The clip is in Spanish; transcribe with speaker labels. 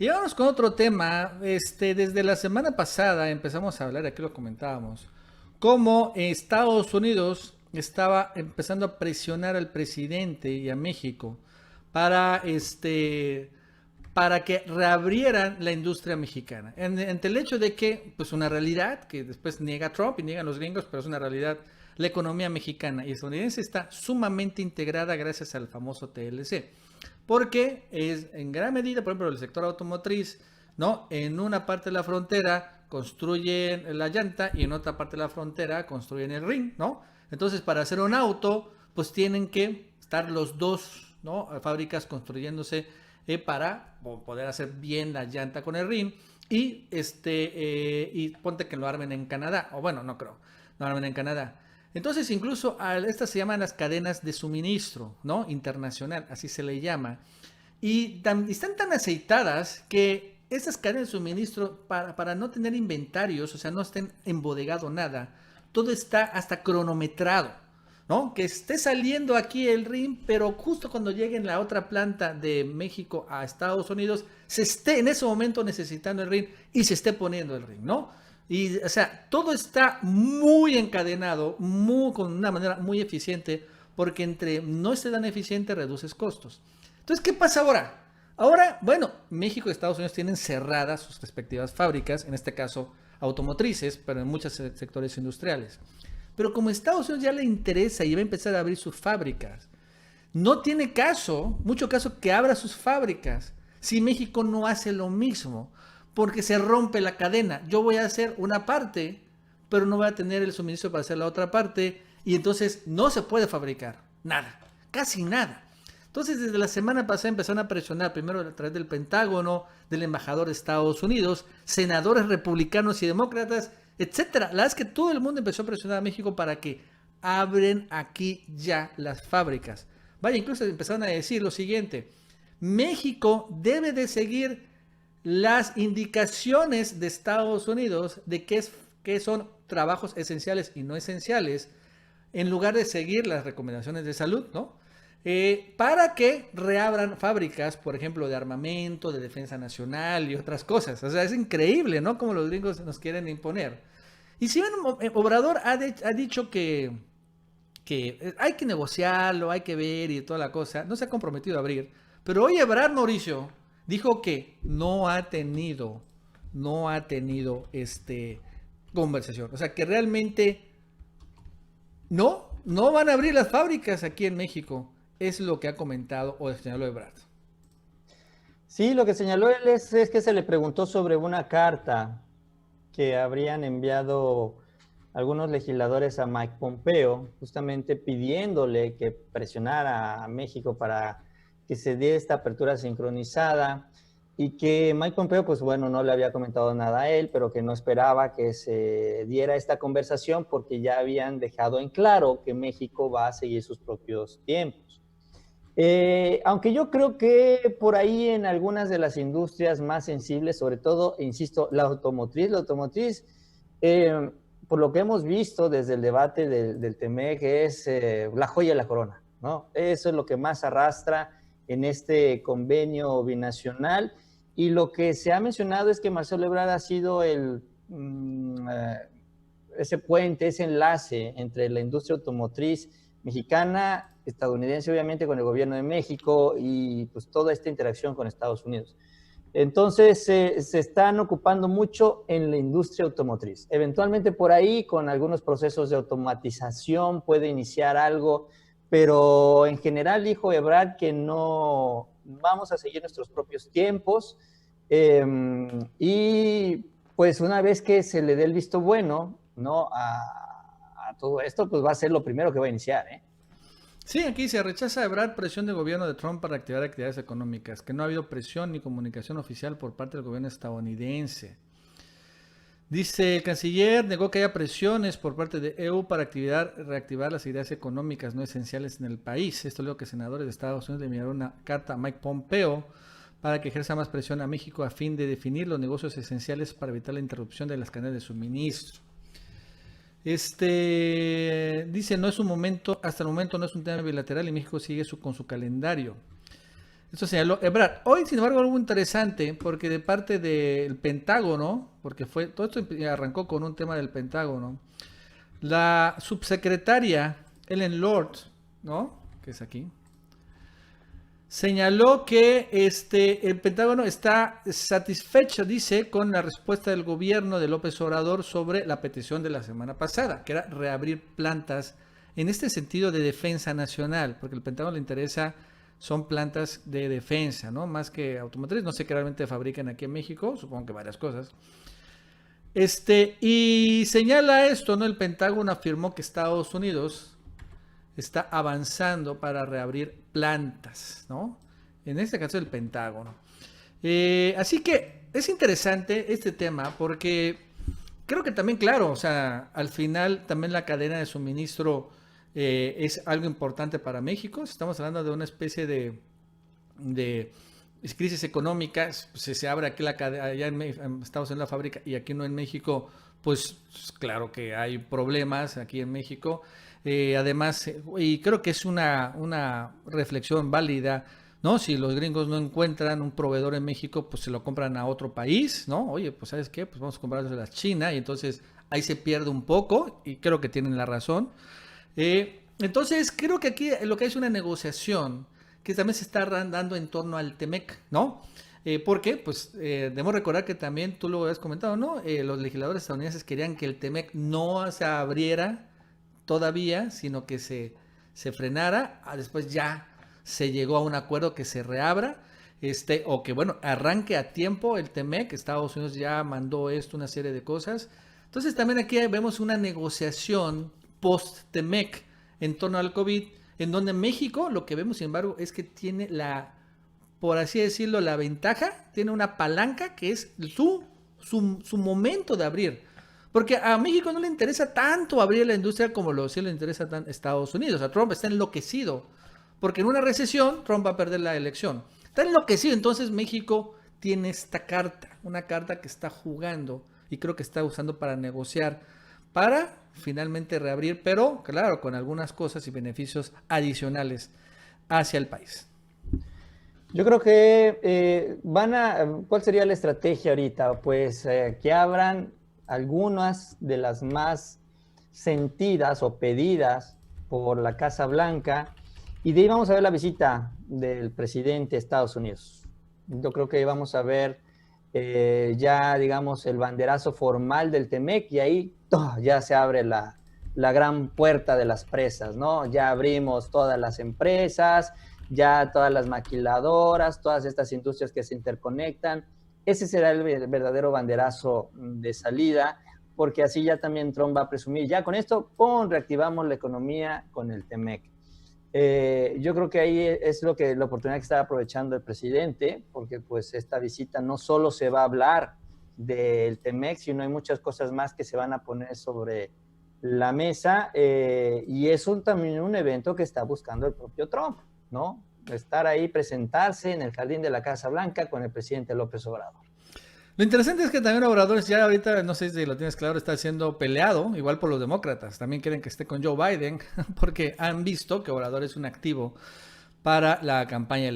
Speaker 1: Y vamos con otro tema. Desde la semana pasada empezamos a hablar, aquí lo comentábamos, cómo Estados Unidos estaba empezando a presionar al presidente y a México para para que reabrieran la industria mexicana. Ante el hecho de que, pues una realidad, que después niega Trump y niegan los gringos, pero es una realidad, la economía mexicana y estadounidense está sumamente integrada gracias al famoso TLC. Porque es en gran medida, por ejemplo, el sector automotriz, ¿no? En una parte de la frontera construyen la llanta y en otra parte de la frontera construyen el ring, ¿no? Entonces, para hacer un auto, pues tienen que estar los dos, ¿no? Fábricas construyéndose para poder hacer bien la llanta con el ring y ponte que lo armen en Canadá, o bueno, no creo, lo armen en Canadá. Entonces, incluso estas se llaman las cadenas de suministro, ¿no? Internacional, así se le llama. Y están tan aceitadas que estas cadenas de suministro, para no tener inventarios, o sea, no estén embodegado nada, todo está hasta cronometrado, ¿no? Que esté saliendo aquí el RIM, pero justo cuando llegue en la otra planta de México a Estados Unidos, se esté en ese momento necesitando el RIM y se esté poniendo el RIM, ¿no? Y, o sea, todo está muy encadenado, con una manera muy eficiente, porque entre no esté tan eficiente, reduces costos. Entonces, ¿qué pasa ahora? Ahora, bueno, México y Estados Unidos tienen cerradas sus respectivas fábricas, en este caso automotrices, pero en muchos sectores industriales. Pero como a Estados Unidos ya le interesa y va a empezar a abrir sus fábricas, no tiene caso, mucho caso que abra sus fábricas si México no hace lo mismo, porque se rompe la cadena. Yo voy a hacer una parte, pero no voy a tener el suministro para hacer la otra parte y entonces no se puede fabricar nada, casi nada. Entonces, desde la semana pasada empezaron a presionar, primero a través del Pentágono, del embajador de Estados Unidos, senadores republicanos y demócratas, etcétera. La verdad es que todo el mundo empezó a presionar a México para que abren aquí ya las fábricas. Vaya, incluso empezaron a decir lo siguiente: México debe de seguir las indicaciones de Estados Unidos de qué son trabajos esenciales y no esenciales, en lugar de seguir las recomendaciones de salud, ¿no? Para que reabran fábricas, por ejemplo, de armamento, de defensa nacional y otras cosas. O sea, es increíble, ¿no? Como los gringos nos quieren imponer. Y si bien Obrador ha dicho que hay que negociarlo, hay que ver y toda la cosa, no se ha comprometido a abrir. Pero hoy Ebrard Mauricio dijo que no ha tenido conversación. O sea, que realmente no van a abrir las fábricas aquí en México. Es lo que ha comentado o señaló Ebrard.
Speaker 2: Sí, lo que señaló él es que se le preguntó sobre una carta que habrían enviado algunos legisladores a Mike Pompeo, justamente pidiéndole que presionara a México para que se diera esta apertura sincronizada y que Mike Pompeo, pues bueno, no le había comentado nada a él, pero que no esperaba que se diera esta conversación porque ya habían dejado en claro que México va a seguir sus propios tiempos. Aunque yo creo que por ahí en algunas de las industrias más sensibles, sobre todo, insisto, la automotriz, eh, por lo que hemos visto desde el debate del TEMEC, es la joya de la corona, ¿no? Eso es lo que más arrastra en este convenio binacional. Y lo que se ha mencionado es que Marcelo Ebrard ha sido ese puente, ese enlace entre la industria automotriz mexicana, estadounidense, obviamente, con el gobierno de México y pues toda esta interacción con Estados Unidos. Entonces, se están ocupando mucho en la industria automotriz. Eventualmente por ahí, con algunos procesos de automatización, puede iniciar algo, pero en general dijo Ebrard que no vamos a seguir nuestros propios tiempos. Y pues una vez que se le dé el visto bueno, ¿no? A todo esto, pues va a ser lo primero que va a iniciar, ¿eh?
Speaker 1: Sí, aquí se rechaza Ebrard presión del gobierno de Trump para activar actividades económicas, que no ha habido presión ni comunicación oficial por parte del gobierno estadounidense. Dice el canciller, negó que haya presiones por parte de EU para reactivar las actividades económicas no esenciales en el país. Esto luego que senadores de Estados Unidos le enviaron una carta a Mike Pompeo para que ejerza más presión a México a fin de definir los negocios esenciales para evitar la interrupción de las cadenas de suministro. Dice, no es un momento, hasta el momento no es un tema bilateral y México sigue con su calendario. Eso señaló Ebrard. Hoy, sin embargo, algo interesante, porque de parte del Pentágono, porque fue todo esto arrancó con un tema del Pentágono, la subsecretaria Ellen Lord, ¿no? Que es aquí, señaló que el Pentágono está satisfecho, dice, con la respuesta del gobierno de López Obrador sobre la petición de la semana pasada, que era reabrir plantas en este sentido de defensa nacional, porque el Pentágono le interesa, son plantas de defensa, ¿no? Más que automotriz, no sé qué realmente fabrican aquí en México, supongo que varias cosas. Y señala esto, ¿no? El Pentágono afirmó que Estados Unidos está avanzando para reabrir plantas, ¿no? En este caso el Pentágono. Así que es interesante este tema porque creo que también, claro, o sea, al final también la cadena de suministro es algo importante para México. Estamos hablando de una especie de crisis económicas, pues, se abre aquí la cadena, allá estamos en la fábrica y aquí no en México, pues claro que hay problemas aquí en México. Además, y creo que es una reflexión válida, ¿no? Si los gringos no encuentran un proveedor en México, pues se lo compran a otro país, ¿no? Oye, pues ¿sabes qué? Pues vamos a comprarlo a China y entonces ahí se pierde un poco y creo que tienen la razón. Entonces, creo que aquí lo que hay es una negociación que también se está dando en torno al TEMEC, ¿no? ¿Por qué? Pues debemos recordar que también tú lo has comentado, ¿no? Los legisladores estadounidenses querían que el TEMEC no se abriera todavía, sino que se frenara, después ya se llegó a un acuerdo que se reabra, o que bueno, arranque a tiempo el TEMEC, Estados Unidos ya mandó esto, una serie de cosas. Entonces también aquí vemos una negociación post-TEMEC en torno al COVID, en donde México, lo que vemos sin embargo, es que tiene por así decirlo, la ventaja, tiene una palanca que es su momento de abrir. Porque a México no le interesa tanto abrir la industria como sí le interesa a Estados Unidos. A Trump está enloquecido. Porque en una recesión Trump va a perder la elección. Está enloquecido. Entonces México tiene esta carta. Una carta que está jugando y creo que está usando para negociar. Para finalmente reabrir. Pero claro, con algunas cosas y beneficios adicionales hacia el país.
Speaker 2: Yo creo que ¿cuál sería la estrategia ahorita? Pues que abran algunas de las más sentidas o pedidas por la Casa Blanca y de ahí vamos a ver la visita del presidente de Estados Unidos. Yo creo que vamos a ver ya, digamos, el banderazo formal del TEMEC y ahí ya se abre la gran puerta de las presas, ¿no? Ya abrimos todas las empresas, ya todas las maquiladoras, todas estas industrias que se interconectan. Ese será el verdadero banderazo de salida, porque así ya también Trump va a presumir, ya con esto, ¡pum!, reactivamos la economía con el TEMEC. Yo creo que ahí es la oportunidad que está aprovechando el presidente, porque pues esta visita no solo se va a hablar del TEMEC, sino hay muchas cosas más que se van a poner sobre la mesa, y es también un evento que está buscando el propio Trump, ¿no? Estar ahí, presentarse en el jardín de la Casa Blanca con el presidente López Obrador.
Speaker 1: Lo interesante es que también Obrador ya ahorita, no sé si lo tienes claro, está siendo peleado, igual por los demócratas. También quieren que esté con Joe Biden, porque han visto que Obrador es un activo para la campaña electoral.